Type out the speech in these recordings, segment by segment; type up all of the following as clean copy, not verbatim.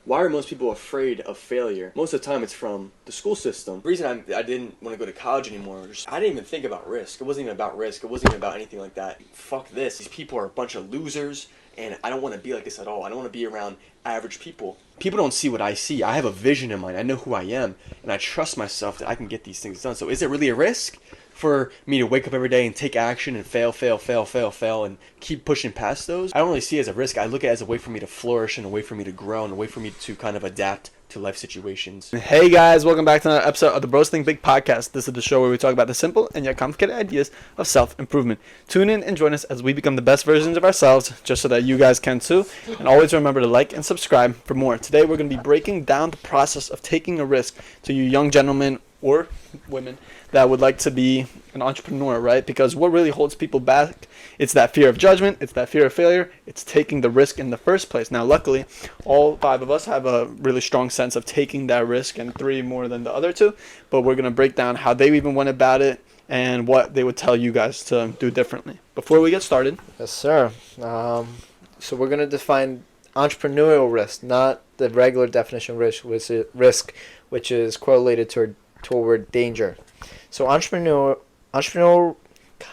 Why are most people afraid of failure? Most of the time it's from the school system. The reason I didn't want to go to college anymore was I didn't even think about risk. It wasn't even about risk. It wasn't even about anything like that. Fuck this. These people are a bunch of losers, and I don't want to be like this at all. I don't want to be around average people. People don't see what I see. I have a vision in mind. I know who I am, and I trust myself that I can get these things done. So is it really a risk for me to wake up every day and take action and fail, and keep pushing past those? I don't really see it as a risk. I look at it as a way for me to flourish and a way for me to grow and a way for me to kind of adapt to life situations. Hey guys, welcome back to another episode of the Bros Think Big podcast. This is the show where we talk about the simple and yet complicated ideas of self-improvement. Tune in and join us as we become the best versions of ourselves, just so that you guys can too. And always remember to like and subscribe for more. Today we're going to be breaking down the process of taking a risk to you young gentlemen or women that would like to be an entrepreneur, right? Because what really holds people back, it's that fear of judgment, it's that fear of failure, it's taking the risk in the first place. Now, luckily, all 5 of us have a really strong sense of taking that risk, and 3 more than the other 2. But we're going to break down how they even went about it and what they would tell you guys to do differently. Before we get started. Yes, sir. So we're going to define entrepreneurial risk, not the regular definition of risk, which is correlated toward danger. So entrepreneurial,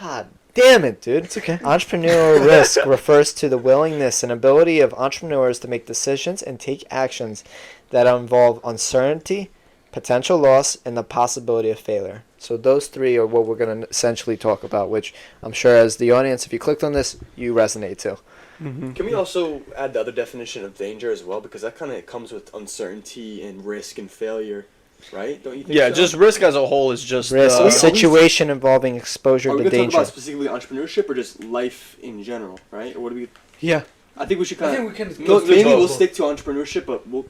God damn it, dude. It's okay. Entrepreneurial risk refers to the willingness and ability of entrepreneurs to make decisions and take actions that involve uncertainty, potential loss, and the possibility of failure. So those 3 are what we're going to essentially talk about, which I'm sure as the audience, if you clicked on this, you resonate to. Mm-hmm. Can we also add the other definition of danger as well? Because that kind of comes with uncertainty and risk and failure. Right? Don't you think Yeah, so? Just risk as a whole is just risk, a situation involving exposure to danger. Are we going to talk about specifically entrepreneurship or just life in general, right? Or what do we? Yeah. I think we should kind of. Maybe we'll stick to entrepreneurship, but we'll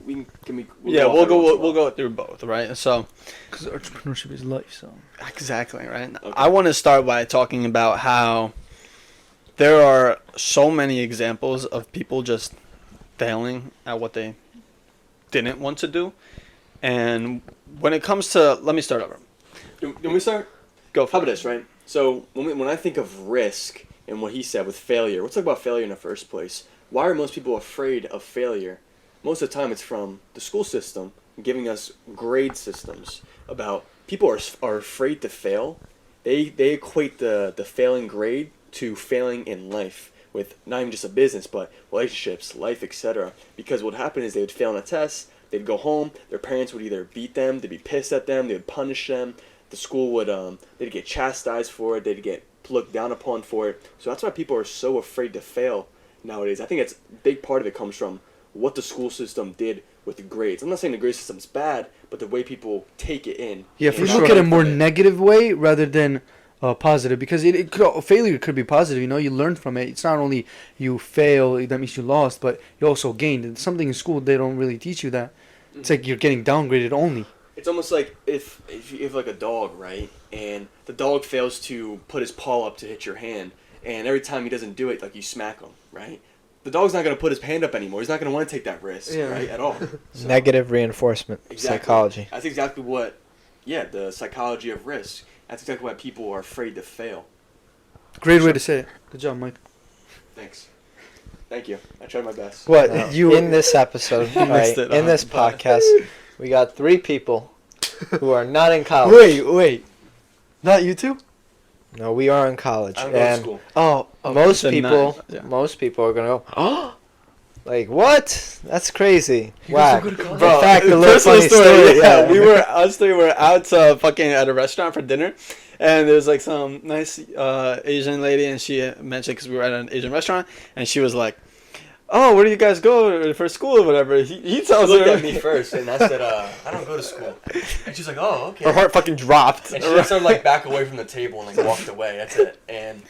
go through both, right? So, because entrepreneurship is life, so exactly, right. Okay. I want to start by talking about how there are so many examples of people just failing at what they didn't want to do. And when it comes to, let me start over. Can we start? Go for How about this, right? So when I think of risk and what he said with failure, let's talk about failure in the first place. Why are most people afraid of failure? Most of the time it's from the school system giving us grade systems about people are afraid to fail. They equate the failing grade to failing in life, with not even just a business, but relationships, life, etc. Because what happened is they would fail on a test. They'd go home, their parents would either beat them, they'd be pissed at them, they would punish them, the school would, they'd get chastised for it, they'd get looked down upon for it. So that's why people are so afraid to fail nowadays. I think it's a big part of it comes from what the school system did with the grades. I'm not saying the grade system's bad, but the way people take it in. yeah. If we look at a more negative way rather than positive, because failure could be positive. You know, you learn from it. It's not only you fail, that means you lost, but you also gained. And something in school they don't really teach you that. It's like you're getting downgraded only. It's almost like if you have like a dog, right? And the dog fails to put his paw up to hit your hand, and every time he doesn't do it, like you smack him, right? The dog's not going to put his hand up anymore. He's not going to want to take that risk, right, at all. So, negative reinforcement, exactly. Psychology. That's exactly what, the psychology of risk. That's exactly why people are afraid to fail. Great way to say it. Good job, Mike. Thank you. I tried my best. What in this episode, right, in this podcast, we got 3 people who are not in college. Wait. Not you two? No, we are in college. I don't go to school. Oh, most people are gonna go, oh, like what? That's crazy. Whack. Bro, in fact, a little funny story. Yeah, us 3 were out fucking at a restaurant for dinner. And there was like some nice Asian lady, and she mentioned, because we were at an Asian restaurant, and she was like, "Oh, where do you guys go for school or whatever?" He tells her. Looked at me first, and I said, "I don't go to school." And she's like, "Oh, okay." Her heart fucking dropped. And she just started like back away from the table and like walked away. That's it. And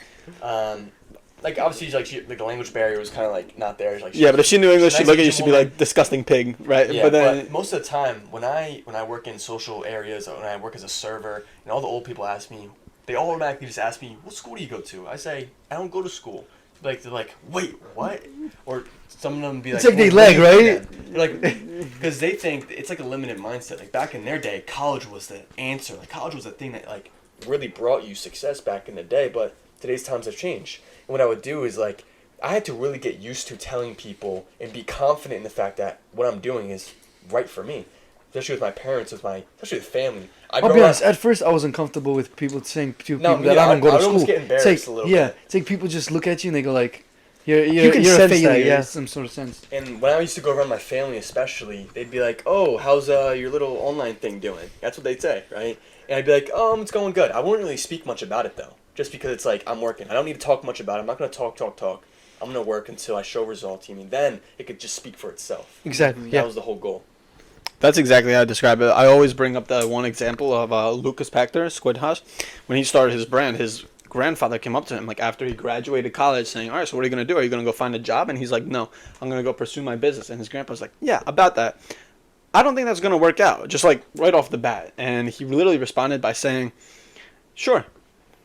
like obviously like the language barrier was kind of like not there. Like, but if she knew English, she'd look at you, she'd be like, "Disgusting pig," right? Yeah, but most of the time when I work in social areas, or when I work as a server, and all the old people ask me, they all automatically just ask me, "What school do you go to?" I say, "I don't go to school." Like they're like, "Wait, what?" Or some of them be like, "It's like they lag, right?" They're like, because they think it's like a limited mindset. Like back in their day, college was the answer. Like college was the thing that like really brought you success back in the day. But today's times have changed. And what I would do is like I had to really get used to telling people and be confident in the fact that what I'm doing is right for me. Especially with my parents, especially with family. I'll be honest. At first, I was uncomfortable with people saying to No, people that I don't go to school. almost get embarrassed it's like, a little yeah, bit. it's like people just look at you and they go like, You can you're a sense failure that, yeah. in some sort of sense. And when I used to go around my family, especially, they'd be like, "Oh, how's your little online thing doing?" That's what they'd say, right? And I'd be like, "It's going good." I wouldn't really speak much about it though, just because it's like I'm working. I don't need to talk much about it. I'm not gonna talk. I'm gonna work until I show results. I mean, then it could just speak for itself. Exactly. That Yeah. was the whole goal. That's exactly how I describe it. I always bring up the one example of Lucas Pachter, Squid House. When he started his brand, his grandfather came up to him like after he graduated college saying, "All right, so what are you going to do? Are you going to go find a job?" And he's like, "No, I'm going to go pursue my business." And his grandpa's like, "Yeah, about that. I don't think that's going to work out." Just like right off the bat. And he literally responded by saying, "Sure,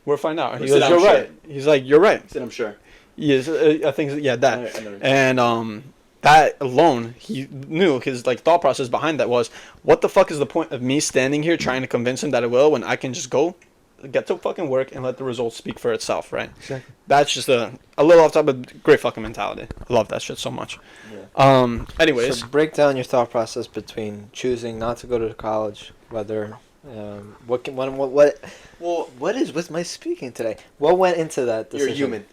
we'll find out." He goes, said, "You're "I'm right." sure." He's like, "You're right." I said, "I'm sure." Yes, I think, yeah, that. I know. And that alone, he knew his like thought process behind that was, what the fuck is the point of me standing here trying to convince him that it will when I can just go get to fucking work and let the results speak for itself, right? Exactly. That's just a little off top, but great fucking mentality. I love that shit so much. Yeah. Anyways, So break down your thought process between choosing not to go to college, whether what is with my speaking today? What went into that decision?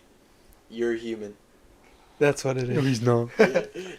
You're human. That's what it is. No, he's not.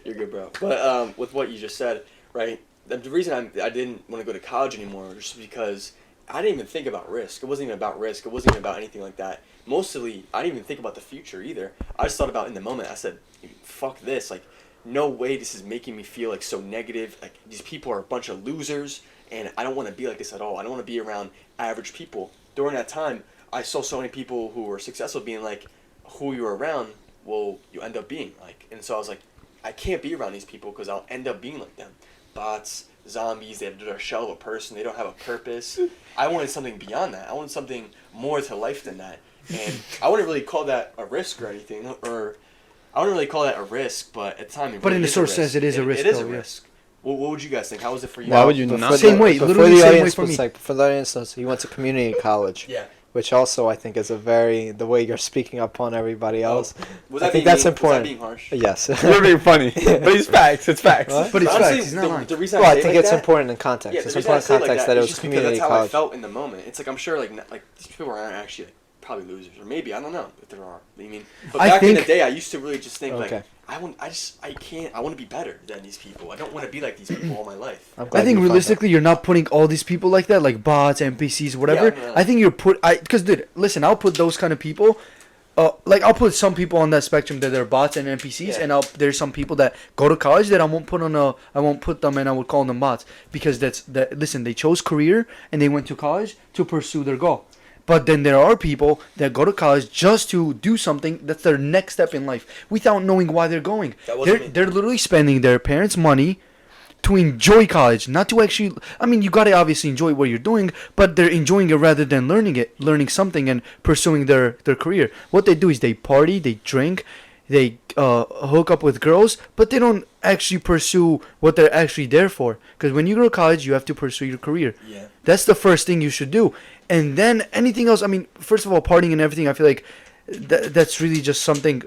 You're good, bro. But with what you just said, right? The reason I didn't want to go to college anymore was just because I didn't even think about risk. It wasn't even about risk. It wasn't even about anything like that. Mostly, I didn't even think about the future either. I just thought about in the moment. I said, "Fuck this! Like, no way. This is making me feel like so negative. Like these people are a bunch of losers, and I don't want to be like this at all. I don't want to be around average people." During that time, I saw so many people who were successful being like, "Who you're around, well, you end up being like." And so I was like, I can't be around these people because I'll end up being like them. Bots, zombies, they're a shell of a person. They don't have a purpose. I wanted something beyond that. I wanted something more to life than that. And I wouldn't really call that a risk or anything. Or I wouldn't really call that a risk, but at the time, But in the sort of sense, it is a risk. It is a though, yeah. risk. What would you guys think? How was it for you? Why would you Before not? the- Same way, before literally the same way audience for was me. like, for the audience knows, he went to community college. Yeah. Which also I think is the way you're speaking upon everybody else. Was I that think being that's mean? important. Was that being harsh? Yes. you're being funny, but it's facts. It's facts. What? But it's Honestly, facts. He's not lying. the reason Well, I I say think like it's that, important in context. Yeah, It's the reason I important say it context like that it is was just because community that's how I college. felt in the moment. It's like I'm sure like these people aren't actually like, probably losers, or maybe I don't know if there are. I mean, but I back in the think- day, I used to really just think Okay. like I can't. I want to be better than these people. I don't want to be like these people all my life. I'm glad I think you found realistically, you're not putting all these people like that, like bots, NPCs, whatever. Yeah, no. I think you're because dude, listen, I'll put those kind of people. Like I'll put some people on that spectrum that they're bots and NPCs, Yeah. and there's some people that go to college that I won't put them and I would call them bots because listen, they chose career and they went to college to pursue their goal. But then there are people that go to college just to do something that's their next step in life without knowing why they're going. That wasn't me. They're literally spending their parents' money to enjoy college, not to actually. I mean, you gotta obviously enjoy what you're doing, but they're enjoying it rather than learning something and pursuing their career. What they do is they party, they drink, they hook up with girls, but they don't actually pursue what they're actually there for. Because when you go to college, you have to pursue your career. Yeah. That's the first thing you should do, and then anything else. I mean, first of all, partying and everything. I feel like that's really just something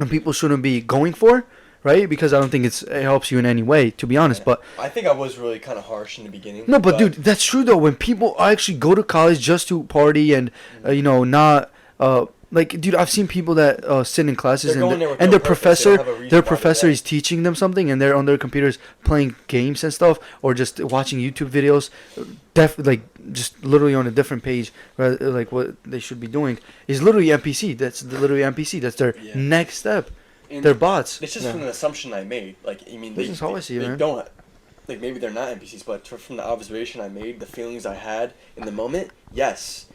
people shouldn't be going for. Right, because I don't think it helps you in any way, to be honest. Yeah. But I think I was really kind of harsh in the beginning. no, but dude, that's true though. When people actually go to college just to party and not like, dude, I've seen people that sit in classes They're going there with and no their purpose. They don't have a reason their why they're professor there. is teaching them something, and they're on their computers playing games and stuff, or just watching YouTube videos, like just literally on a different page, rather, like what they should be doing is literally NPC. That's literally NPC. That's their Yeah. next step. And They're bots. It's just Yeah. from an assumption I made. Like, I mean, This is how I see it, man. don't, like, maybe they're not NPCs, but from the observation I made, the feelings I had in the moment, yes,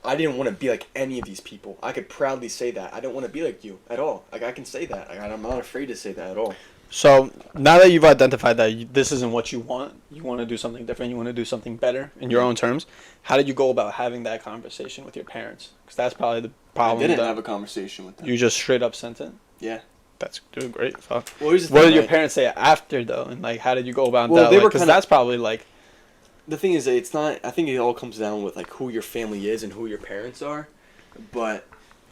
I didn't want to be like any of these people. I could proudly say that. I don't want to be like you at all. Like, I can say that. Like, I'm not afraid to say that at all. So now that you've identified that this isn't what you want to do something different, you want to do something better in your own terms, how did you go about having that conversation with your parents? Because that's probably the I problem. didn't that have a conversation with them. you just straight up sent it. Yeah. That's dude, great. Fuck. Well, here's the What thing, did your right? parents say after though, and like how did you go about Well, that? they were Because kinda- that's probably like The thing is, it's not. I think it all comes down with like who your family is and who your parents are. But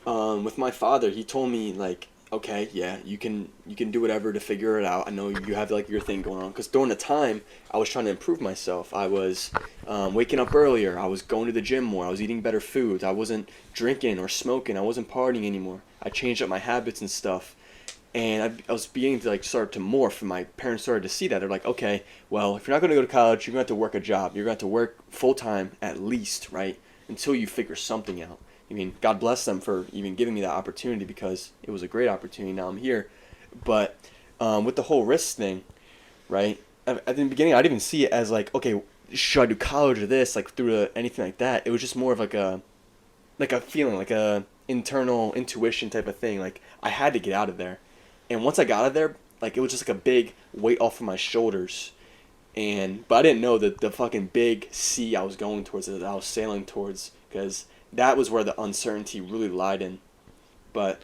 with my father, he told me like okay, yeah, you can do whatever to figure it out. I know you have like your thing going on, because during the time I was trying to improve myself. I was waking up earlier. I was going to the gym more. I was eating better foods. I wasn't drinking or smoking. I wasn't partying anymore. I changed up my habits and stuff, and I was beginning to like start to morph. And my parents started to see that. They're like, okay, well, if you're not going to go to college, you're going to have to work a job. You're going to have to work full time at least, right, until you figure something out. I mean, God bless them for even giving me that opportunity, because it was a great opportunity. Now I'm here. But with the whole risk thing, right, at the beginning, I didn't even see it as like, okay, should I do college or this, like through anything like that. It was just more of like a feeling, like a internal intuition type of thing. Like I had to get out of there. And once I got out of there, like it was just like a big weight off of my shoulders. But I didn't know that the fucking big sea I was going towards, that I was sailing towards, because that was where the uncertainty really lied in. But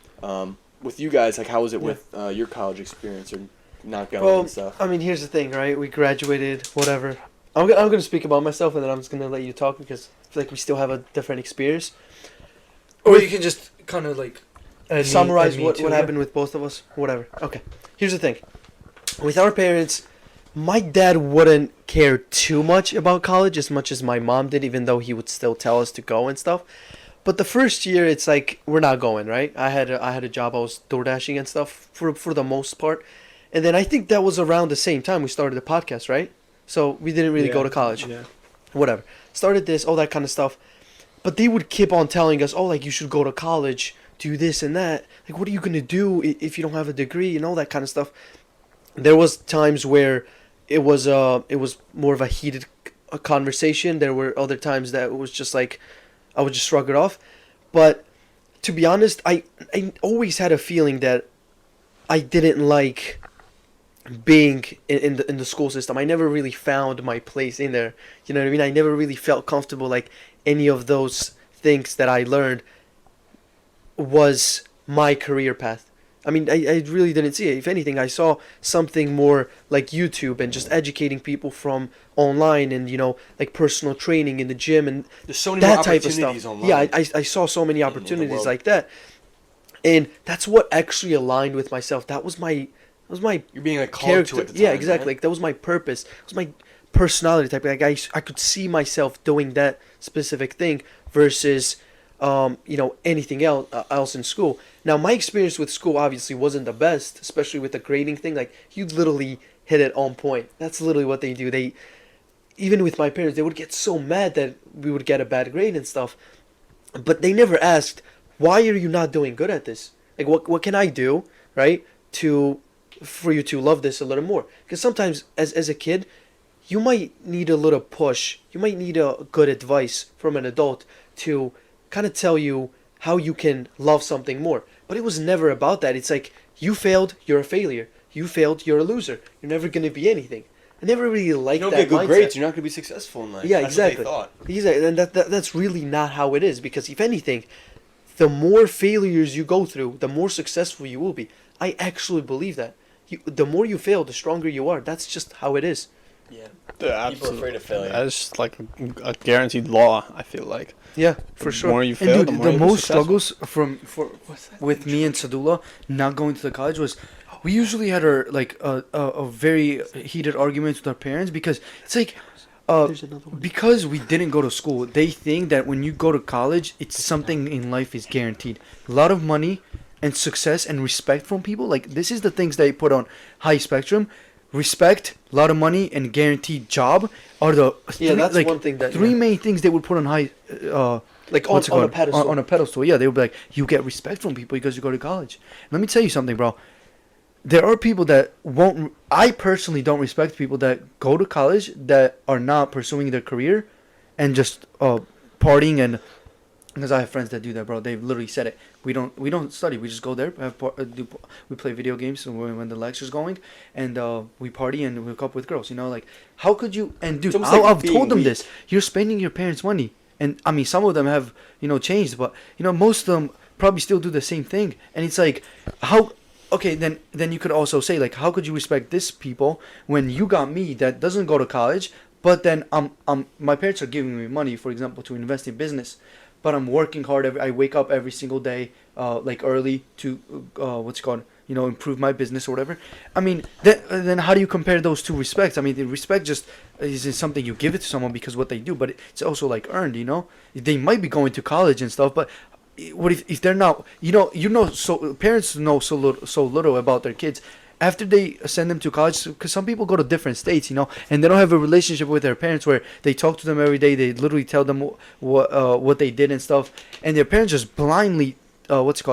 with you guys, like, how was it with your college experience or not going and stuff? I mean, here's the thing, right? We graduated, whatever. I'm going to speak about myself, and then I'm just going to let you talk, because I feel like we still have a different experience. Or you can just kind of like Summarize what happened with both of us. Whatever. Okay. Here's the thing. With our parents, my dad wouldn't care too much about college as much as my mom did, even though he would still tell us to go and stuff. But the first year, it's like, we're not going, right? I had a job. I was door dashing and stuff for the most part. And then I think that was around the same time we started the podcast, right? So we didn't really go to college. Yeah. Whatever. Started this, all that kind of stuff. But they would keep on telling us, oh, like, you should go to college, do this and that. Like, what are you going to do if you don't have a degree and all that kind of stuff? There was times where it was more of a heated conversation. There were other times that it was just like, I would just shrug it off. But to be honest, I always had a feeling that I didn't like being in the school system. I never really found my place in there. You know what I mean? I never really felt comfortable, like any of those things that I learned was my career path. I mean, I really didn't see it. If anything, I saw something more like YouTube and just educating people from online, and, you know, like personal training in the gym and There's so many that more type of opportunities stuff. online. Yeah, I saw so many opportunities world. like that. And that's what actually aligned with myself. That was my You're being like called character. to it. Yeah, exactly. Like, that was my purpose. It was my personality type. Like, I could see myself doing that specific thing versus anything else in school. Now, my experience with school obviously wasn't the best, especially with the grading thing. Like, you literally hit it on point. That's literally what they do. Even with my parents, they would get so mad that we would get a bad grade and stuff. But they never asked, why are you not doing good at this? Like, what can I do, right, for you to love this a little more? Because sometimes, as a kid, you might need a little push. You might need a good advice from an adult to kind of tell you how you can love something more. But it was never about that. It's like, you failed, you're a failure. You failed, you're a loser. You're never going to be anything. I never really liked that mindset. You don't get good grades, you're not going to be successful in life. Yeah, That's exactly. what they thought. Exactly, and that's really not how it is. Because if anything, the more failures you go through, the more successful you will be. I actually believe that. The more you fail, the stronger you are. That's just how it is. Yeah. Yeah, People are afraid of failure. That's just like a guaranteed law, I feel like. Yeah, for The sure. more you And fail, dude, the more the you'll be most successful. struggles with me and Sadula not going to the college was, we usually had our a very heated arguments with our parents, because it's like There's another one. because we didn't go to school, they think that when you go to college, it's something in life is guaranteed. A lot of money and success and respect from people. Like, this is the things they put on high spectrum. Respect, a lot of money, and guaranteed job are the That's one thing that three main things they would put on high. Like What's it on a called? pedestal. On a pedestal, yeah. They would be like, you get respect from people because you go to college. Let me tell you something, bro. There are people that won't. I personally don't respect people that go to college that are not pursuing their career, and just partying. And because I have friends that do that, bro. They've literally said it. We don't study. We just go there. We play video games when the lecture's going, and we party and we hook up with girls. You know, like, how could you? And dude, It's almost like I've being told them weak. this. You're spending your parents' money. And I mean, some of them have, changed, but most of them probably still do the same thing. And it's like, how? Okay, then you could also say, like, how could you respect this people when you got me that doesn't go to college, but then my parents are giving me money, for example, to invest in business, but I'm working hard. I wake up every single day, like early to what's it called, improve my business or whatever. I mean, then how do you compare those two respects? I mean, the respect just isn't something you give it to someone because what they do, but it's also like earned. They might be going to college and stuff, but what if they're not? So parents know so little about their kids. After they send them to college, because some people go to different states, and they don't have a relationship with their parents where they talk to them every day. They literally tell them what they did and stuff, and their parents just blindly,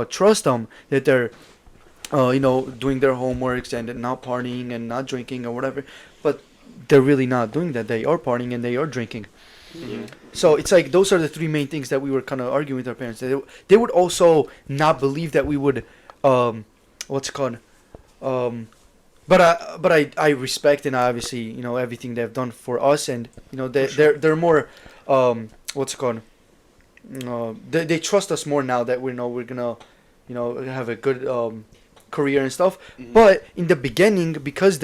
trust them that they're, doing their homeworks and not partying and not drinking or whatever. But they're really not doing that. They are partying and they are drinking. Mm-hmm. So it's like those are the three main things that we were kind of arguing with our parents. They would also not believe that we would, but I respect and obviously everything they've done for us, and they're more they trust us more now that we're gonna have a good career and stuff. Mm-hmm. But in the beginning, because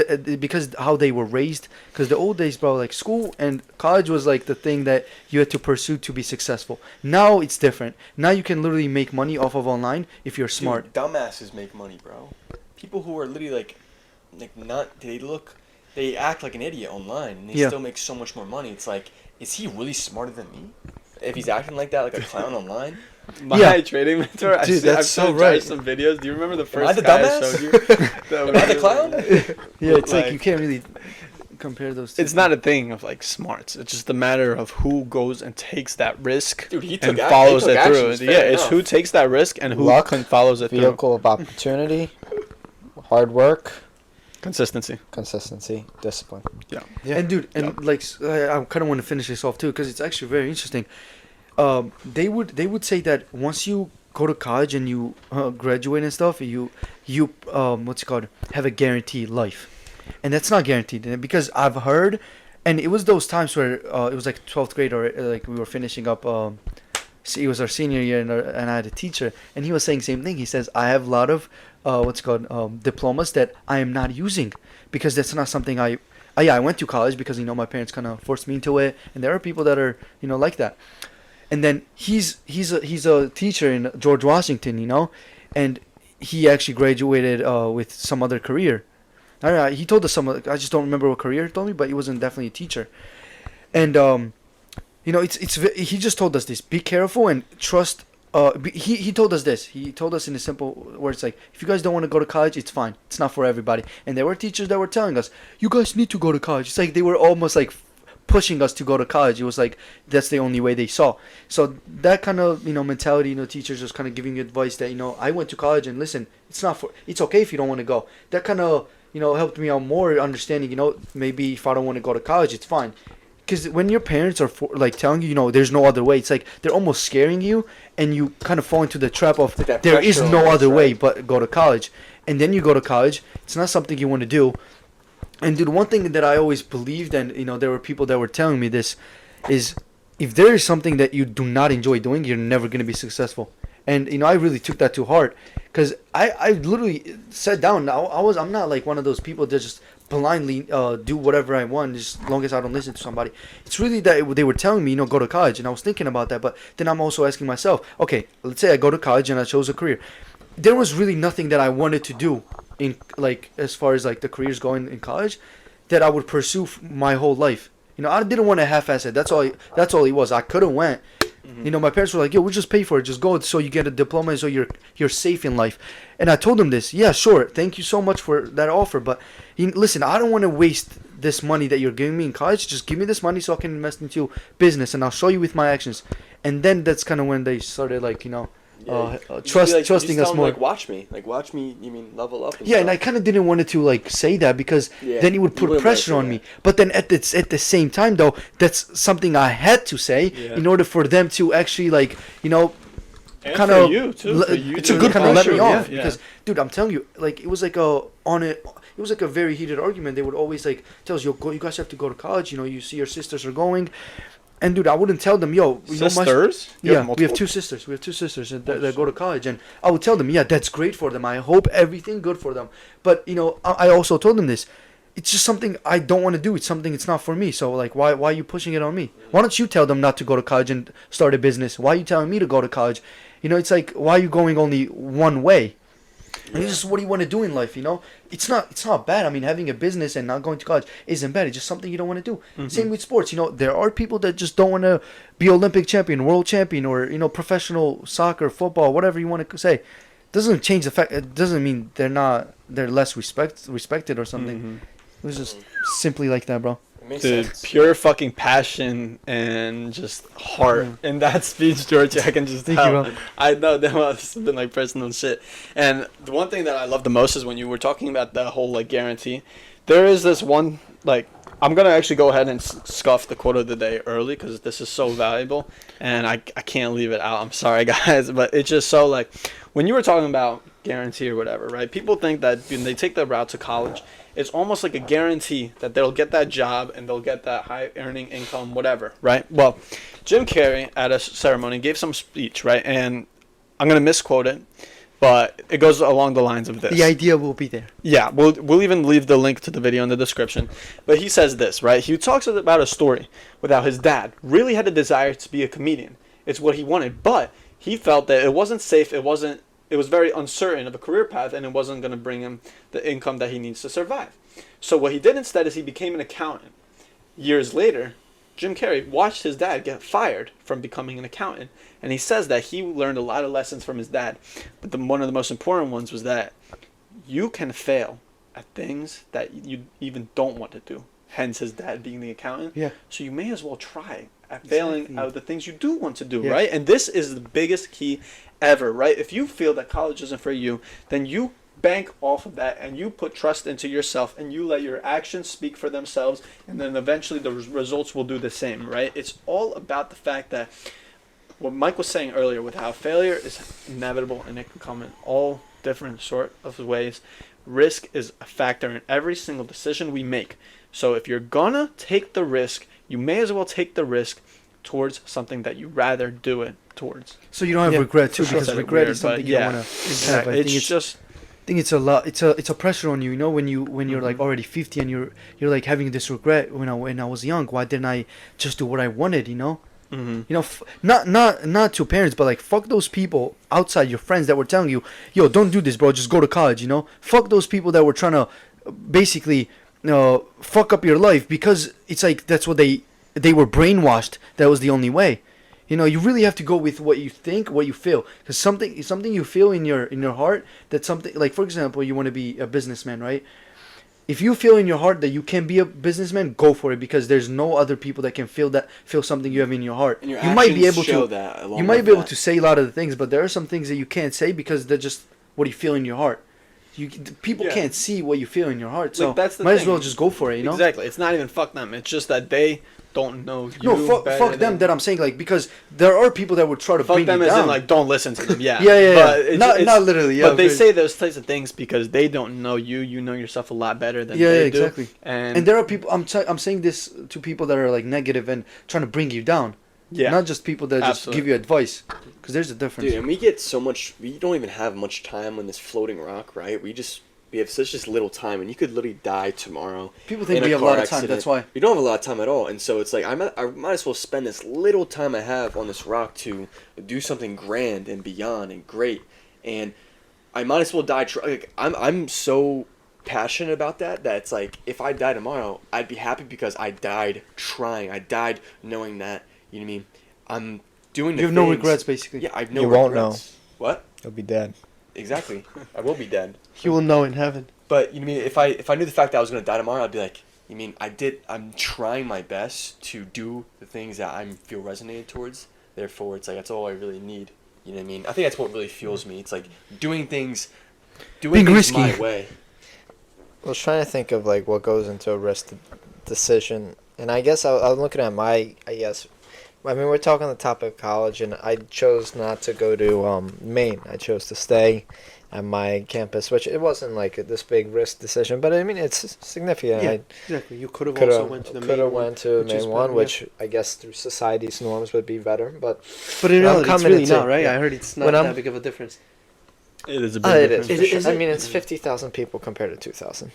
how they were raised, because the old days, bro, like school and college was like the thing that you had to pursue to be successful. Now it's different. Now you can literally make money off of online if you're smart. Dude, dumbasses make money, bro. People who are literally they act like an idiot online and they still make so much more money. It's like, is he really smarter than me? If he's acting like that, like a clown online. My trading mentor, Dude, I've that's so seen right. some videos. Do you remember the Am I first the guy I dumbass? showed you? Am I the clown? Yeah, it's like Like- you can't really compare those two. It's not a thing of like smarts. It's just a matter of who goes and takes that risk Dude, he and took follows he it took through. actions, Yeah, fair it's enough. who takes that risk and who Luck, follows it through. Vehicle of opportunity, hard work, Consistency. consistency, discipline. Yeah. And dude, I kind of want to finish this off too because it's actually very interesting. They would say that once you go to college and you graduate and stuff, you have a guaranteed life, and that's not guaranteed because I've heard, and it was those times where it was like 12th grade or like we were finishing up. It was our senior year, and I had a teacher, and he was saying the same thing. He says I have a lot of diplomas that I am not using because that's not something I went to college because my parents kind of forced me into it, and there are people that are like that. And then he's a teacher in George Washington, and he actually graduated with some other career. He told us I just don't remember what career he told me, but he wasn't definitely a teacher. And he just told us this: be careful and trust. He told us this. He told us in a simple words like, if you guys don't want to go to college, it's fine. It's not for everybody. And there were teachers that were telling us, you guys need to go to college. It's like they were almost like pushing us to go to college. It was like that's the only way they saw. So that kind of mentality, teachers just kind of giving you advice that I went to college and listen, it's okay if you don't want to go. That kind of helped me out more understanding. Maybe if I don't want to go to college, it's fine. Because when your parents are telling you, there's no other way, it's like they're almost scaring you, and you kind of fall into the trap of Like there is pressure no almost, other way right? but go to college. And then you go to college, it's not something you want to do. And dude, one thing that I always believed, and there were people that were telling me this, is if there is something that you do not enjoy doing, you're never going to be successful. And I really took that to heart, because I literally sat down. I'm not like one of those people that just blindly do whatever I want as long as I don't listen to somebody. It's really that they were telling me, go to college, and I was thinking about that. But then I'm also asking myself, okay, let's say I go to college and I chose a career. There was really nothing that I wanted to do in as far as the careers going in college that I would pursue my whole life. I didn't want to half-ass it. That's all it was. I could have went. Mm-hmm. My parents were like, yo, we'll just pay for it. Just go so you get a diploma so you're safe in life. And I told them this. Yeah, sure. Thank you so much for that offer. But listen, I don't want to waste this money that you're giving me in college. Just give me this money so I can invest into business, and I'll show you with my actions. And then that's kind of when they started trusting us more. Watch me. You mean level up? Yeah, and I kind of didn't want to say that because then it would put pressure on me. But then at the same time, though, that's something I had to say in order for them to actually And kind for of you too. For you it's to a good kind of let me pressure, off yeah. because dude, I'm telling you, it was like a very heated argument. They would always tell us, you guys have to go to college. You see your sisters are going. And dude, I wouldn't tell them, yo, Sisters? You have we have multiple? two sisters. We have two sisters that go to college, and I would tell them, yeah, that's great for them. I hope everything good for them. But I also told them this. it's just something I don't want to do. It's something it's not for me. So like, why are you pushing it on me? Why don't you tell them not to go to college and start a business? Why are you telling me to go to college? You know, it's like, why are you going only one way? And it's just, what do you want to do in life? You know, it's not bad. I mean, having a business and not going to college isn't bad. It's just something you don't want to do. Mm-hmm. Same with sports. You know, there are people that just don't want to be Olympic champion, world champion, or, you know, professional soccer, football, whatever you want to say. Doesn't change the fact. It doesn't mean they're less respected or something. Mm-hmm. It was just simply like that, bro. It makes Dude, sense. pure fucking passion and just heart in that speech, Giorgi. I can just Thank you, tell. bro. I know that must have been like personal shit. And the one thing that I love the most is when you were talking about the whole like guarantee. There is this one like, I'm gonna actually go ahead and scuff the quote of the day early because this is so valuable, and I can't leave it out. I'm sorry, guys, but it's just so like, when you were talking about guarantee or whatever, right? People think that when they take the route to college, it's almost like a guarantee that they'll get that job and they'll get that high earning income, whatever, right? Well, Jim Carrey at a ceremony gave some speech, right? And I'm gonna misquote it, but it goes along the lines of this. The idea will be there. Yeah, we'll even leave the link to the video in the description. But he says this, right? He talks about a story with how his dad really had a desire to be a comedian. It's what he wanted, but he felt that it wasn't safe. It was very uncertain of a career path, and it wasn't going to bring him the income that he needs to survive. So what he did instead is he became an accountant. Years later, Jim Carrey watched his dad get fired from becoming an accountant, and he says that he learned a lot of lessons from his dad. But one of the most important ones was that you can fail at things that you even don't want to do. Hence his dad being the accountant. Yeah. So you may as well try at failing Exactly. out the things you do want to do, Yeah. right? And this is the biggest key ever, right? If you feel that college isn't for you, then you bank off of that and you put trust into yourself and you let your actions speak for themselves, and then eventually the results will do the same, right? It's all about the fact that what Mike was saying earlier with how failure is inevitable and it can come in all different sort of ways. Risk is a factor in every single decision we make. So if you're gonna take the risk, you may as well take the risk towards something that you rather do it towards. So you don't have Yeah, regret too, for because sure. regret Weird, is something but you yeah. don't want to have. Exactly. I think It's it's just I think it's a lot. It's a pressure on you. You know, when you're like already 50 and you're like having this regret. When I was young, why didn't I just do what I wanted? You know. mm-hmm. You know, not to parents, but like fuck those people outside, your friends that were telling you, yo, don't do this, bro. Just go to college. You know, fuck those people that were trying to basically fuck up your life, because it's like that's what they were brainwashed. That was the only way. You know, you really have to go with what you think, what you feel, because something you feel in your heart. That's something like, for example, you want to be a businessman, right? If you feel in your heart that you can be a businessman, go for it, because there's no other people that can feel something you have in your heart. And your You might be actions able show to that along you might with be able that. to say a lot of the things, but there are some things that you can't say because they're just what you feel in your heart. People Yeah. can't see what you feel in your heart, so Like, that's the might as thing. well just go for it. You know. Exactly. It's not even fuck them. It's just that they don't know you. No, fuck better them. than- That I'm saying, like, because there are people that would try to Fuck bring them you as down. in like don't listen to them. Yeah. Yeah. But it's- Not literally. Yeah, but they very- say those types of things because they don't know you. You know yourself a lot better than Yeah, they yeah, do. exactly. And And there are people. I'm saying this to people that are like negative and trying to bring you down. yeah, Not just people that just Absolutely. give you advice, because there's a difference. Dude, and we get so much. We don't even have much time on this floating rock, right? We have such just little time, and you could literally die tomorrow. People think in we have a car lot of time. accident. That's why. We don't have a lot of time at all, and so it's like I might as well spend this little time I have on this rock to do something grand and beyond and great, and I might as well die. Like I'm so passionate about that it's like if I die tomorrow, I'd be happy because I died trying. I died knowing that. You know what I mean? I'm doing the You have no things- regrets, basically. Yeah, I've no You regrets. won't know. What? You'll be dead. Exactly. I will be dead. You will know in heaven. But you mean if I knew the fact that I was gonna die tomorrow, I'd be like, you mean I'm trying my best to do the things that I feel resonated towards. Therefore, it's like that's all I really need. You know what I mean? I think that's what really fuels me. It's like doing things Being risky. my way. I was trying to think of like what goes into a risk decision, and I guess I'm looking at I mean, we're talking on the topic of college, and I chose not to go to Maine. I chose to stay at my campus, which it wasn't like this big risk decision, but I mean it's significant. Yeah, I exactly. You could have could also have went to the could main have one. went to which is Maine one, better, which I guess through society's norms would be better, but But in I'm reality, it's coming really into- not, right? yeah. I heard it's not When I'm- that big of a difference. it is a big it difference. is. For Is sure. it? I mean, it's 50,000 people compared to 2,000.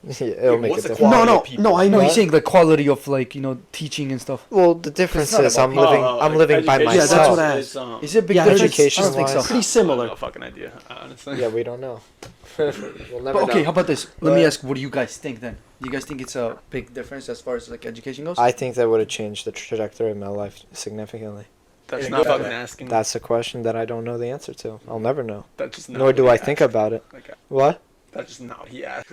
it'll make a what's the difference. quality No, of people? no, I know. What? He's saying the quality of like teaching and stuff. Well, the difference not is about I'm people. living. I'm living by education Yeah, that's myself. what I is, Is it big Yeah, difference? education I don't think so. wise- Pretty similar. No fucking idea, honestly. Yeah, we don't know. We'll never But okay, know. how about this? Let me But- ask, what do you guys think then? Do you guys think it's a big difference as far as like education goes? I think that would have changed the trajectory of my life significantly. That's Yeah, not go fucking ahead. asking. That's a question that I don't know the answer to. I'll never know. That's just not Nor what do he I think asked. about it. Okay. What? That's just not what he asked.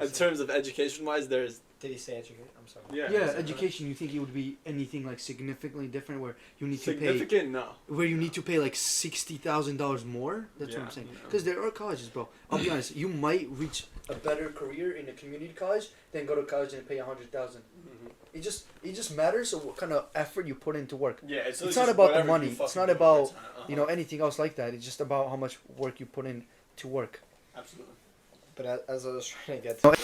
In terms of education-wise, there's Did he say education? I'm sorry. yeah, education. You think it would be anything like significantly different where you need to pay, significant. No. where you need to pay like $60,000 more? That's what Yeah, I'm saying. no. Because there are colleges, bro. I'll be honest. You might reach a better career in a community college than go to college and pay $100,000. It just matters of what kind of effort you put into work. Yeah, It's not about the money. It's not about anything else like that. It's just about how much work you put in to work. Absolutely. But as I was trying to get to,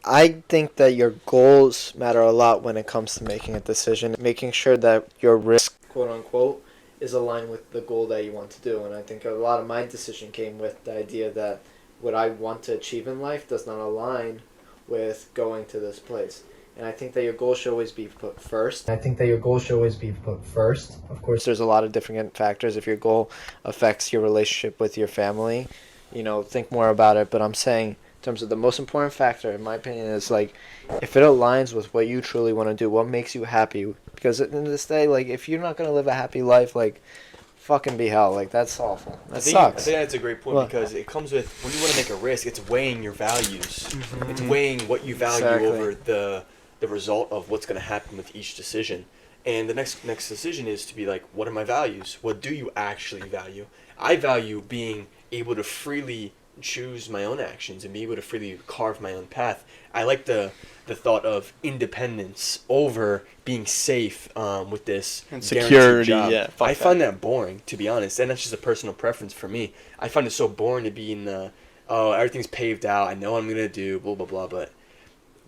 I think that your goals matter a lot when it comes to making a decision, making sure that your risk, quote unquote, is aligned with the goal that you want to do. And I think a lot of my decision came with the idea that what I want to achieve in life does not align with going to this place. And I think that your goal should always be put first. Of course, there's a lot of different factors. If your goal affects your relationship with your family, think more about it. But I'm saying, in terms of the most important factor, in my opinion, is like, if it aligns with what you truly want to do, what makes you happy. Because at the end of this day, like, if you're not going to live a happy life, like, fucking be hell. Like, that's awful. That I sucks. think that's a great point What? because it comes with when you want to make a risk, it's weighing your values. It's weighing what you value Exactly. over the result of what's going to happen with each decision. And the next decision is to be like, what are my values? What do you actually value? I value being able to freely choose my own actions and be able to freely carve my own path. I like the thought of independence over being safe with this And guaranteed security, job. yeah, fuck I that. find that boring, to be honest, and that's just a personal preference for me. I find it so boring to be in the, oh, everything's paved out, I know what I'm going to do, blah, blah, blah, but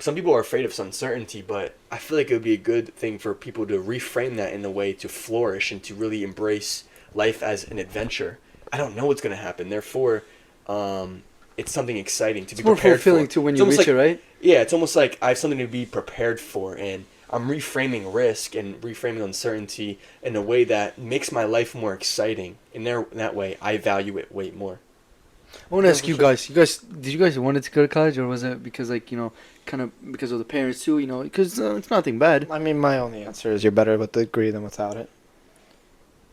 some people are afraid of some uncertainty, but I feel like it would be a good thing for people to reframe that in a way to flourish and to really embrace life as an adventure. I don't know what's going to happen, therefore, it's something exciting to be It's more prepared fulfilling for. too when It's you almost reach like, it, right? yeah, it's almost like I have something to be prepared for, and I'm reframing risk and reframing uncertainty in a way that makes my life more exciting. In that way, I value it way more. I want to ask you guys. Did you guys wanted to go to college, or was it because kind of because of the parents too? Because it's nothing bad. I mean, my only answer is you're better with the degree than without it.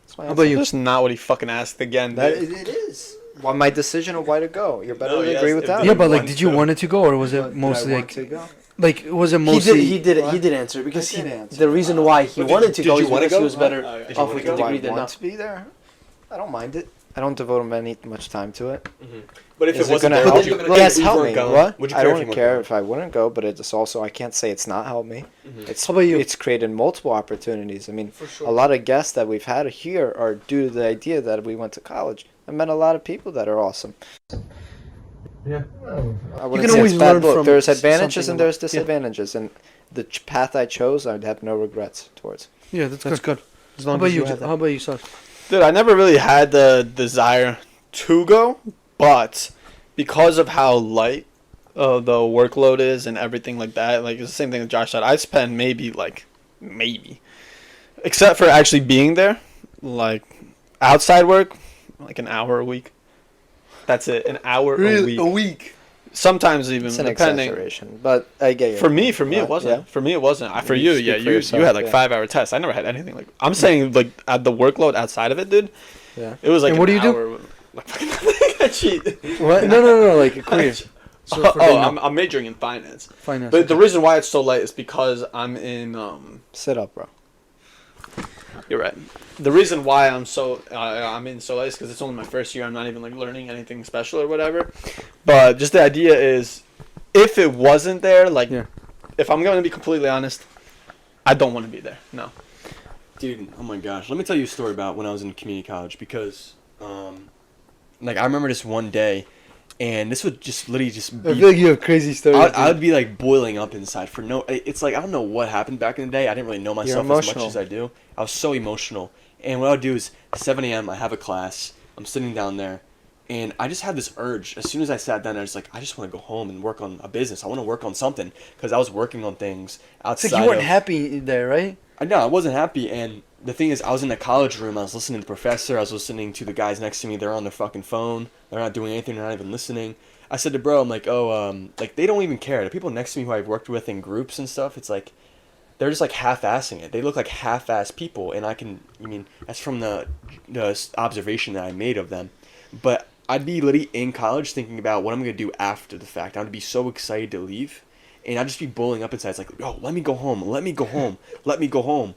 That's my How about you? That's not what he fucking asked again. That dude. it is. Well, my decision of why to go. You're better No, with the yes, degree if without the- Yeah, it. but like, want did you to. want it to go, or was Did it I mostly want like to go? was it mostly? He did answer because I did answer. the reason why he But did- wanted to did go you is wanna because he go? was better Oh, yeah. Did off you with wanna the go? degree than want not. to be there? I don't mind it. I don't devote much time to it. But if Is it it wasn't gonna there, help? would you, Yes, if you help weren't me. going, What? would you I care if don't you weren't care going? if I wouldn't go, but it's also I can't say it's not helped me. It's How about you? It's created multiple opportunities. I mean, For sure. a lot of guests that we've had here are due to the idea that we went to college. I met a lot of people that are awesome. Yeah. I wouldn't can say always it's bad. learn Look, from there's advantages something and there's about- yeah. disadvantages, and the path I chose, I'd have no regrets towards. Yeah, that's good. As How long about as you? have that. How about you, Sas? Dude, I never really had the desire to go, but because of how light the workload is and everything like that, like it's the same thing that Josh said. I spend maybe, except for actually being there, like outside work, like an hour a week. That's it, an hour a week. week. Sometimes even It's an depending. exaggeration, but I get you. For me, it Right, wasn't. yeah. For me, it wasn't. For You you, speak yeah, for you yourself, had like yeah. 5-hour tests. I never had anything like. I'm saying like at the workload outside of it, dude. Yeah. It was like And what an do you do? hour, like fucking nothing. I cheat. What? No, like a career. So for Oh, them, I'm majoring in finance. finance. But the reason why it's so late is because I'm in. Sit up, bro. You're right. The reason why I'm in so late is because it's only my first year. I'm not even like learning anything special or whatever. But just the idea is, if it wasn't there, like, Yeah. if I'm going to be completely honest, I don't want to be there. No. Dude, oh my gosh. Let me tell you a story about when I was in community college because, I remember this one day, and this would just literally just I be... feel like you have crazy stories. I would be like boiling up inside for no... It's like, I don't know what happened back in the day. I didn't really know myself as much emotional. as I do. I was so emotional. And what I would do is, 7 a.m., I have a class. I'm sitting down there, And I just had this urge. As soon as I sat down, I was like, I just want to go home and work on a business. I want to work on something because I was working on things outside. It's like you weren't happy there, right? I wasn't happy. And the thing is, I was in the college room. I was listening to the professor. I was listening to the guys next to me. They're on their fucking phone. They're not doing anything. They're not even listening. I said to bro, I'm like, like they don't even care. The people next to me who I've worked with in groups and stuff, it's like, they're just like half-assing it. They look like half-ass people, and that's from the observation that I made of them. But I'd be literally in college thinking about what I'm gonna do after the fact. I'd be so excited to leave, and I'd just be boiling up inside. It's like, yo, let me go home, let me go home, let me go home.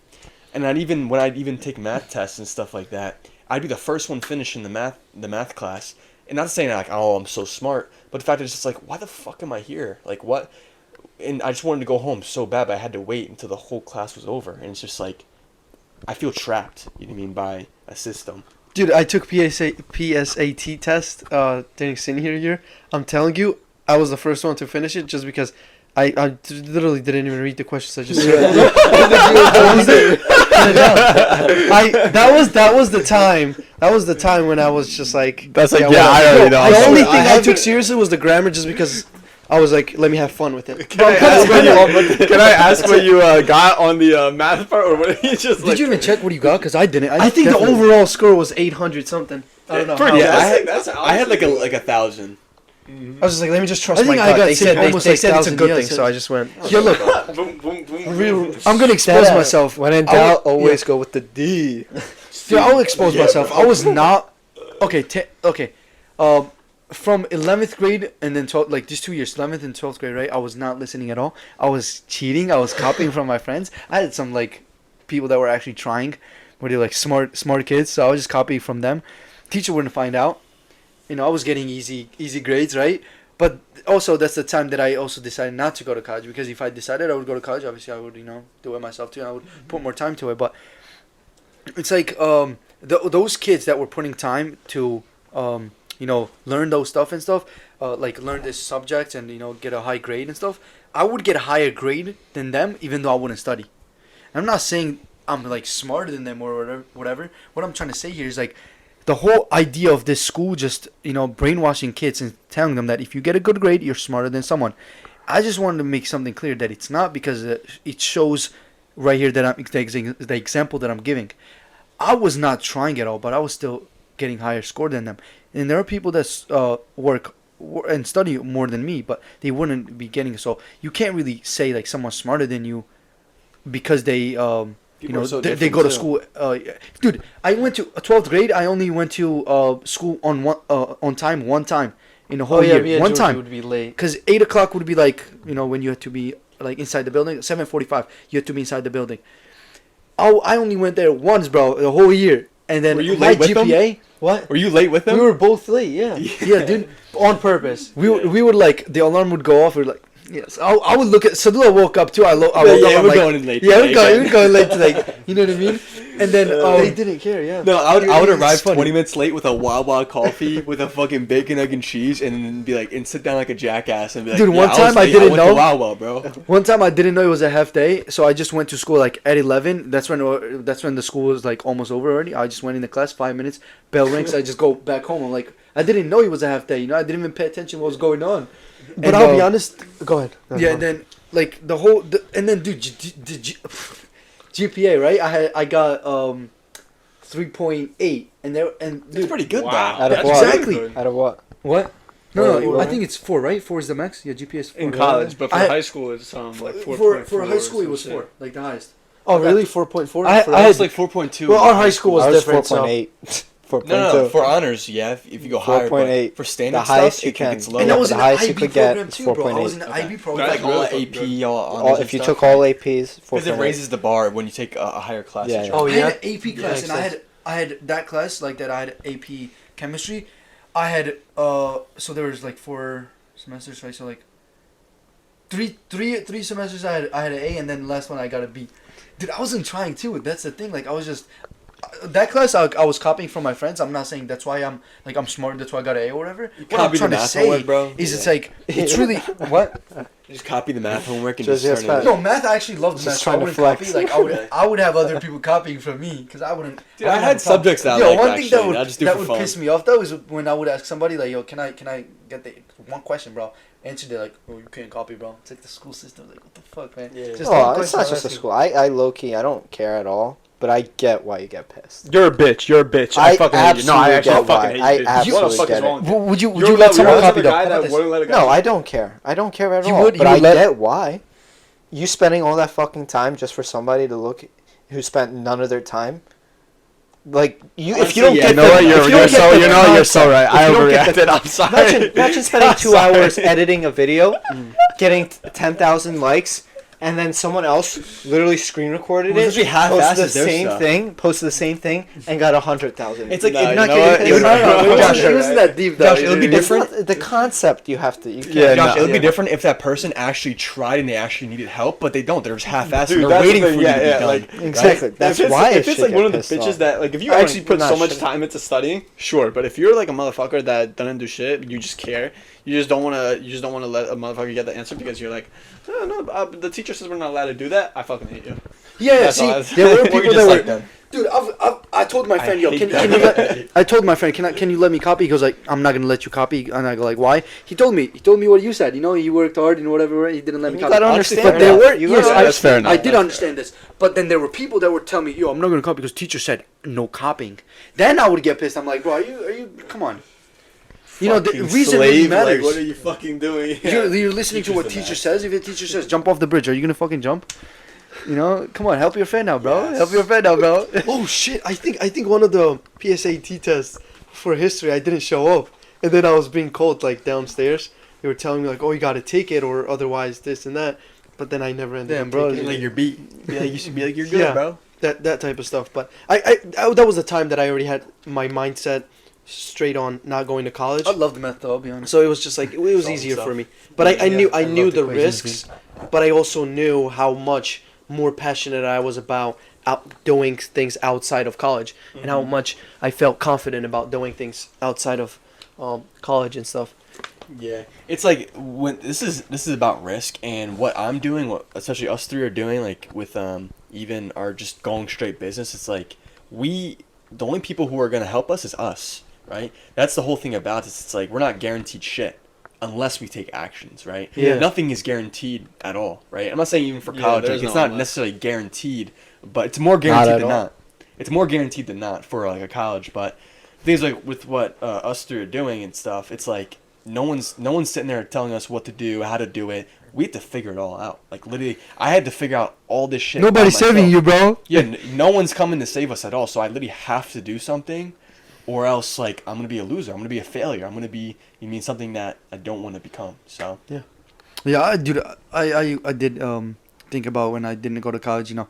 And when I'd even take math tests and stuff like that, I'd be the first one finishing the math class. And not saying like, oh, I'm so smart, but the fact is just like, why the fuck am I here? Like, what? And I just wanted to go home so bad, but I had to wait until the whole class was over. And it's just like, I feel trapped, you know what I mean, by a system. Dude, I took PSAT test during senior year. I'm telling you, I was the first one to finish it just because I literally didn't even read the questions. I just that was the time. That was the time when I was just like. That's like, yeah, I already know. The only thing I took seriously was the grammar, just because I was like, let me have fun with it. Can I ask what you got on the math part, or what? You just Did you even check what you got? Because I didn't. I think the overall score was 800 something. I don't know. Pretty. I had like 1,000. I was just like, let me just trust I think my I gut. got They said almost they like said it's a 1,000, good yeah, thing, so- so I just went. Yeah, look, I'm gonna expose myself. When in doubt, always go with the D. Dude, I'll expose myself. I was not okay. From 11th grade and then 12th, like these 2 years, 11th and 12th grade, right? I was not listening at all. I was cheating. I was copying from my friends. I had some like people that were actually trying, where they're like smart kids. So I was just copying from them. Teacher wouldn't find out. You know, I was getting easy grades, right? But also that's the time that I also decided not to go to college, because if I decided I would go to college, obviously I would, do it myself too. And I would put more time to it. But it's like those kids that were putting time to learn those stuff and stuff, like learn this subject and get a high grade and stuff. I would get a higher grade than them, even though I wouldn't study. I'm not saying I'm like smarter than them or whatever. What I'm trying to say here is like, the whole idea of this school just, brainwashing kids and telling them that if you get a good grade, you're smarter than someone. I just wanted to make something clear that it's not, because it shows right here that the example that I'm giving. I was not trying at all, but I was still getting higher score than them. And there are people that work and study more than me, but they wouldn't be getting. So you can't really say like someone's smarter than you because they they go to school. Dude, I went to 12th grade. I only went to school on time one time in the whole year. One time. Would be late. Because 8 o'clock would be like, when you had to be like inside the building. 7:45, you had to be inside the building. I only went there once, bro, the whole year. And then Were you my late with GPA. them? What? Were you late with them? We were both late. Yeah. Yeah, dude, on purpose. We would like, the alarm would go off. We were like, yes. I would look at Sadula. Woke up too. I woke up. We're like, going in late. Yeah, today. we're going late today. You know what I mean? And then They didn't care. Yeah. No, I would It's arrive funny. 20 minutes late with a Wawa coffee with a fucking bacon, egg, and cheese, and then be like, and sit down like a jackass and be like, Dude, one was time I late. didn't went know. to Wawa, bro. One time I didn't know it was a half day, so I just went to school like at 11. That's when the school was like almost over already. I just went into class, 5 minutes, bell rings, I just go back home. I'm like, I didn't know it was a half day. I didn't even pay attention what was going on. But And, I'll be honest. Go ahead. Yeah, and then like and then dude, GPA, right? I got 3.8, and It's dude, pretty good, Out though. of That's what? exactly. Out of what? What? What No, are you I on? think it's 4, right? 4 is the max. Yeah, GPA is 4. in college, but for I- high school it's like 4. For high school it was 4, like the highest. Oh, really? 4.4. I I had was like 4.2. Well, our high school was I was different. 4.8. 4.2. No, for honors, yeah. If you go higher, but 4.8. for standard The highest stuff, you it can. gets lower. And I was the in highest the you IB could get program is too, bro. I was in the 4.8. IB program. like That's all really AP, good. all honors. All, and if you stuff. took all APs, 4.8. Because it raises the bar when you take a higher class. Yeah, each yeah. Oh, I yeah. had an AP class, makes and sense. I had that class like that. I had AP chemistry. I had so there was like 4 semesters, right? So like three semesters I had an A, and then the last one I got a B. Dude, I wasn't trying too. That's the thing. Like I that class I was copying from my friends. I'm not saying that's why I'm smart. That's why I got an A or whatever. What I'm copy the trying to math say homework, bro. is it's like it's really what. Just copy the math homework and Just just yes, turn it Pat. in. No, math I actually loved Just math. So I trying to wouldn't flex. copy. Like I would have other people copying from me because I wouldn't. Dude, I wouldn't had have a problem. subjects that I Yo, liked, one thing actually, that would I just do for fun. piss me off though is when I would ask somebody like, "Yo, can I get the one question, bro?" Answer they like, "Oh, you can't copy, bro." It's like the school system. Like, what the fuck, man? Yeah. Just one Oh, it's question, not I'm just a asking. school. I low key, I don't care at all. But I get why you get pissed. You're a bitch. You're a bitch. I fucking hate you. No, I absolutely actually get fucking why. hate you. I dude. What the absolutely fuck get is wrong it. with you? Would you You're let the someone other copy though? guy How that about this? wouldn't let a guy No, copy. I don't care. I don't care at You all. would- but you I would let- get why. You spending all that fucking time just for somebody to look who spent none of their time. Like you, if you don't Honestly, get You know the, what? if You're, you you're don't so. get the You know you're so concept, right. I if you don't get the overreacted. I'm sorry. Imagine spending I'm 2 hours sorry. editing a video, getting 10,000 likes, and then someone else literally screen recorded Well, it, usually half-asses posted the their same stuff. thing, posted the same thing, and got 100,000. It's like Nah, if you not know getting what? paid. You're No, right. no, no, Josh, Josh, it wasn't that deep though. Josh, it would be It's different. not- the concept you have to. You can't, Yeah, Josh, no. it would be Yeah. different if that person actually tried and they actually needed help, but they don't. They're just half-assed. Dude, and that's they're waiting the for thing, you yeah, to be yeah, done. like- Exactly. That's if it's, why if I it's should like get one of the pissed bitches off. that like if you I actually don't- put not so much shit. time into studying, sure. But if you're like a motherfucker that doesn't do shit, you just care. You just don't wanna. You just don't wanna let a motherfucker get the answer because you're like, no, the teacher says we're not allowed to do that. I fucking hate you. Yeah, That's see, all I- there were Or people you that just were. like them. Dude, I told my friend, yo, hate can that. you let? I told my friend, can you let me copy? He goes like, I'm not gonna let you copy. And I go like, why? He told me what you said. You know, he worked hard and whatever. He didn't let me You copy. gotta understand But there that. were You yes, gotta- that's fair enough. I did That's understand this. But then there were people that would tell me, yo, I'm not gonna copy because teacher said no copying. Then I would get pissed. I'm like, bro, are you? Come on. You know, the Fucking reason really slave, matters. Like, what are you fucking doing? You're listening to Teacher's what the teacher best. says. If the teacher says jump off the bridge, are you gonna fucking jump? You know, come on, help your friend out, bro. Yes. Help your friend out, bro. Oh shit! I think one of the PSAT tests for history I didn't show up, and then I was being called like downstairs. They were telling me like, "Oh, you got to take it, or otherwise this and that." But then I never ended Damn, up bro, taking Like it. you're beat. Be like you should be like you're good, Yeah. bro. That type of stuff. But I that was the time that I already had my mindset straight on not going to college. I love the math though. I'll be honest. So it was just like it was Solving easier stuff. for me. But I knew I love knew the the equations, risks, but I also knew how much more passionate I was about doing things outside of college, and how much I felt confident about doing things outside of college and stuff. Yeah, it's like when this is about risk and what I'm doing, what especially us three are doing, like with even our just going straight business. It's like the only people who are gonna help us is us, right? That's the whole thing about this. It's like we're not guaranteed shit unless we take actions, right? Yeah. Nothing is guaranteed at all, right? I'm not saying even for Yeah, college, there's like it's no not unless. necessarily guaranteed, but it's more guaranteed at than all. not. It's more guaranteed than not for like a college, but things like with what us three are doing and stuff, it's like no one's sitting there telling us what to do, how to do it. We have to figure it all out. Like literally, I had to figure out all this shit. Nobody's by myself. saving you, bro. Yeah, no one's coming to save us at all. So I literally have to do something, or else like I'm gonna be a loser. I'm gonna be a failure. I'm gonna be something that I don't want to become. So Yeah, dude, I did think about when I didn't go to college. You know,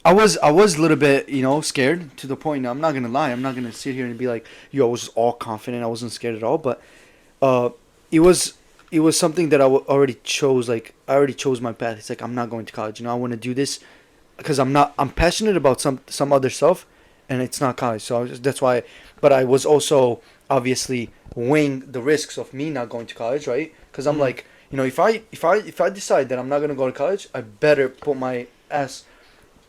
I was a little bit scared to the point. I'm not gonna lie. I'm not gonna sit here and be like, yo, I was all confident. I wasn't scared at all. But it was something that I already chose. Like I already chose my path. It's like I'm not going to college. I want to do this because I'm passionate about some other stuff, and it's not college. So that's why. But I was also obviously weighing the risks of me not going to college, right? Because I'm like, if I decide that I'm not gonna go to college, I better put my ass,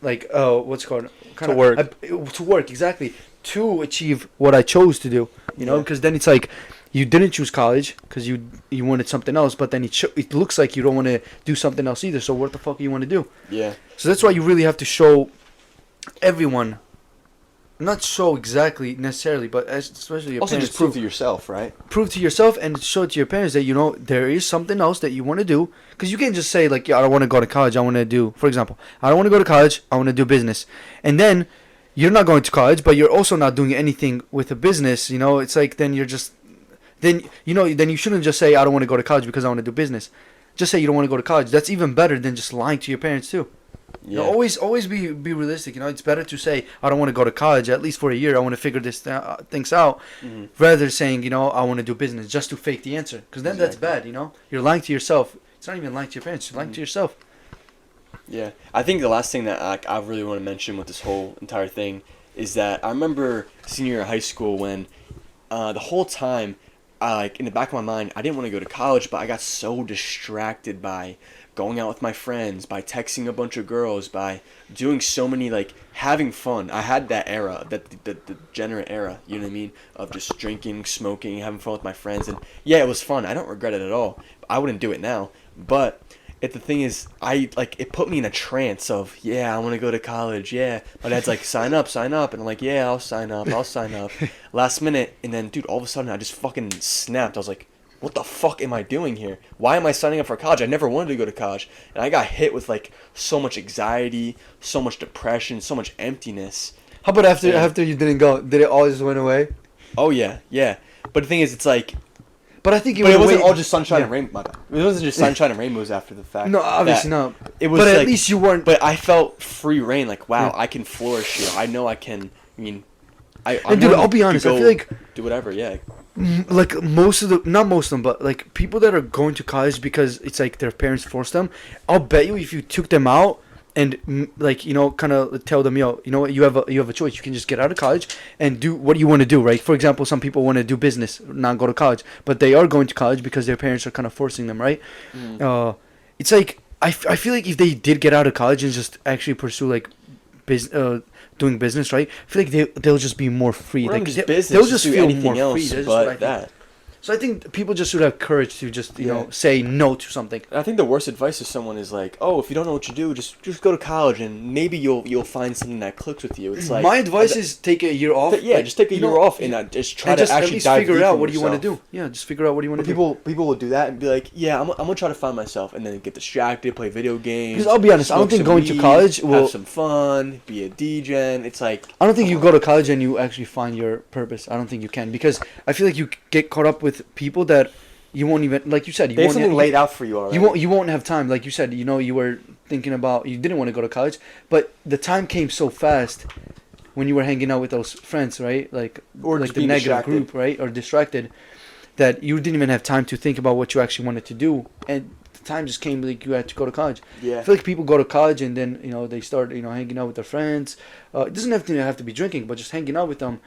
like, what's it called? To work. To work, exactly, to achieve what I chose to do. Because then it's like, you didn't choose college because you wanted something else, but then it looks like you don't want to do something else either. So what the fuck do you want to do? yeah, So that's why you really have to show everyone, not show exactly necessarily, but especially your also parents just prove too. to yourself, right? Prove to yourself and show to your parents that there is something else that you want to do, because you can't just say like, yeah, I don't want to go to college, I want to do, for example, I don't want to go to college, I want to do business, and then you're not going to college but you're also not doing anything with a business. It's like, then you're just, then you shouldn't just say I don't want to go to college because I want to do business. Just say you don't want to go to college. That's even better than just lying to your parents too. Yeah. Always be realistic. It's better to say I don't want to go to college at least for a year. I want to figure this things out, rather than saying I want to do business just to fake the answer. Because then that's bad. You're lying to yourself. It's not even lying to your parents. You're lying to yourself. Yeah, I think the last thing that I really want to mention with this whole entire thing is that I remember senior year of high school when the whole time, like in the back of my mind, I didn't want to go to college, but I got so distracted by going out with my friends, by texting a bunch of girls, by doing so many, like, having fun. I had that era, the degenerate era, you know what I mean, of just drinking, smoking, having fun with my friends, and yeah, it was fun. I don't regret it at all. I wouldn't do it now, but the thing is, it put me in a trance of, yeah, I want to go to college, yeah. My dad's like, sign up, and I'm like, yeah, I'll sign up. Last minute, and then, dude, all of a sudden, I just fucking snapped. I was like, what the fuck am I doing here? Why am I signing up for college? I never wanted to go to college. And I got hit with, like, so much anxiety, so much depression, so much emptiness. How about after you didn't go? Did it all just went away? Oh, yeah. But the thing is, it's like... But I think it wasn't all just sunshine and rainbows. It wasn't just sunshine and rainbows after the fact. No, obviously not. It was but at like, least you weren't... But I felt free reign, like, wow, I can flourish here. I know I can... I mean... dude, I'll be honest, I feel like... Do whatever, yeah. Like, not most of them, but, like, people that are going to college because it's, like, their parents forced them, I'll bet you if you took them out and, like, you know, kind of tell them, yo, you know what, you have a choice. You can just get out of college and do what you want to do, right? For example, some people want to do business, not go to college, but they are going to college because their parents are kind of forcing them, right? It's like, I feel like if they did get out of college and just actually pursue, like, doing business, right? I feel like they'll just be more free. Like, just business, they'll just do feel anything more else free. but that. So I think people just should have courage to just, you know, say no to something. I think the worst advice to someone is like, oh, if you don't know what you do, just go to college and maybe you'll find something that clicks with you. It's like my advice is take a year off. Yeah, just take a year off and just try to actually dive figure deep out in what you want to yourself. do. Yeah, just figure out what you want to do. People will do that and be like, yeah, I'm gonna try to find myself, and then get distracted, play video games. Because I'll be honest, I don't think going to college will have some fun, be a DJ. It's like I don't think you go to college and you actually find your purpose. I don't think you can, because I feel like you get caught up with people that you won't even, like you said, they have something laid out for you already. You won't have time, like you said. You know, you were thinking about, you didn't want to go to college, but the time came so fast when you were hanging out with those friends, right? Like, or like the negative group, right? Or distracted, that you didn't even have time to think about what you actually wanted to do, and the time just came like you had to go to college. Yeah. I feel like people go to college and then, you know, they start, you know, hanging out with their friends. It doesn't have to be drinking, but just hanging out with them.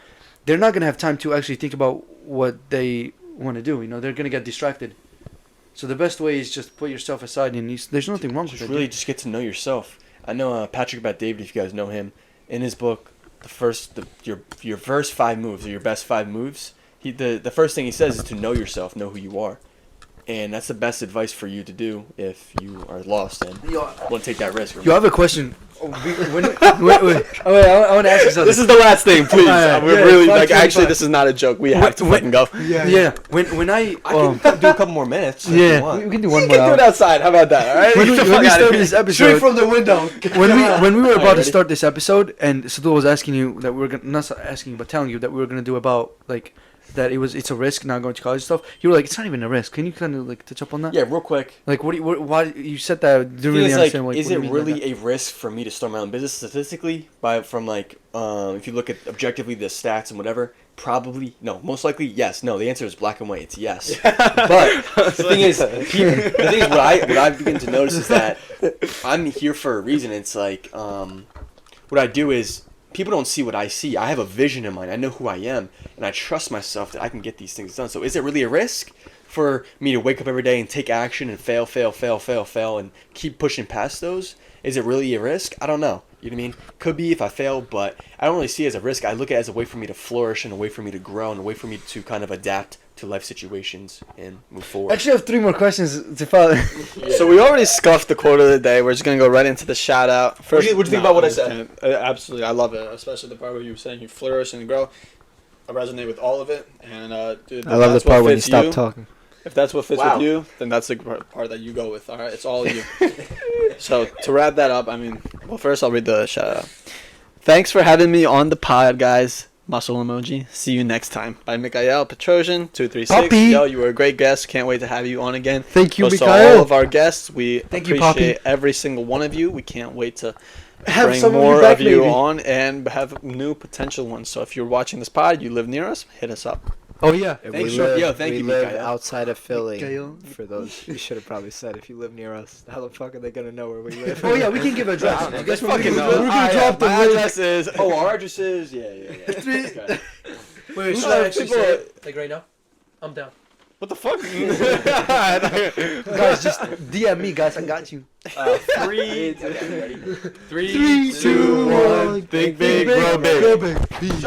They're not gonna have time to actually think about what they want to do. You know, they're gonna get distracted. So the best way is just put yourself aside, and there's nothing wrong with it. Really, just get to know yourself. I know Patrick Bet-David, if you guys know him, in his book, your first 5 moves, or your best 5 moves. The first thing he says is to know yourself, know who you are, and that's the best advice for you to do if you are lost and want to take that risk. You have a question. Wait, I want to ask you something. This is the last thing, please. We're really like. Actually, 25. this is not a joke. We have to fucking go. Yeah. When I can do a couple more minutes. yeah, we can do one We more. can do it outside. How about that? All right. When we started this episode, from the window. when we were about to ready? start this episode, and Sadula was asking you that we were gonna, not asking you, but telling you that we were gonna do about like that it's a risk not going to college stuff. You were like, it's not even a risk. Can you kind of like touch up on that? Yeah, real quick. Like, why you said that? I didn't really understand. Is it really a risk for me to start my own business statistically? If you look at objectively the stats and whatever, probably no. Most likely yes. No, the answer is black and white. It's yes. But the thing is, what I begin to notice is that I'm here for a reason. It's like what I do is, people don't see what I see. I have a vision in mind. I know who I am, and I trust myself that I can get these things done. So is it really a risk for me to wake up every day and take action and fail, and keep pushing past those? Is it really a risk? I don't know. You know what I mean? Could be if I fail, but I don't really see it as a risk. I look at it as a way for me to flourish and a way for me to grow and a way for me to kind of adapt to life situations and move forward. Actually, I have 3 more questions to follow. So we already scuffed the quote of the day. We're just gonna go right into the shout out. First, what do you think about what I said? Absolutely, I love it, especially the part where you were saying you flourish and grow. I resonate with all of it, and dude, I love the part when you stop talking. If that's what fits Wow. with you, then that's the part that you go with. All right, it's all you. So to wrap that up, I mean, well, first I'll read the shout out. Thanks for having me on the pod, guys. Muscle emoji. See you next time. By Mikhail Petrosian 236. Poppy. Yo, you were a great guest. Can't wait to have you on again. Thank you, Goes to Mikhail. all of our guests. We Thank you, Poppy. appreciate every single one of you. We can't wait to Have bring some of you more back, of you maybe. on and have new potential ones. So if you're watching this pod, you live near us, hit us up. Oh yeah. And Thanks, we Sean. live, Yo, thank we you, live Mikael. outside of Philly. Mikael. For those, you should have probably said if you live near us. How the fuck are they gonna know where we live? Oh yeah, we can give address. I don't know. Guess They what? fucking know. We're gonna drop the my link. address is. Oh, our address is okay. Wait, should I actually people- say it? Like right now? I'm down. What the fuck? Guys, just DM me, guys. I got you. Three. Okay, ready? Three, two, one. Think big, grow big. Peace.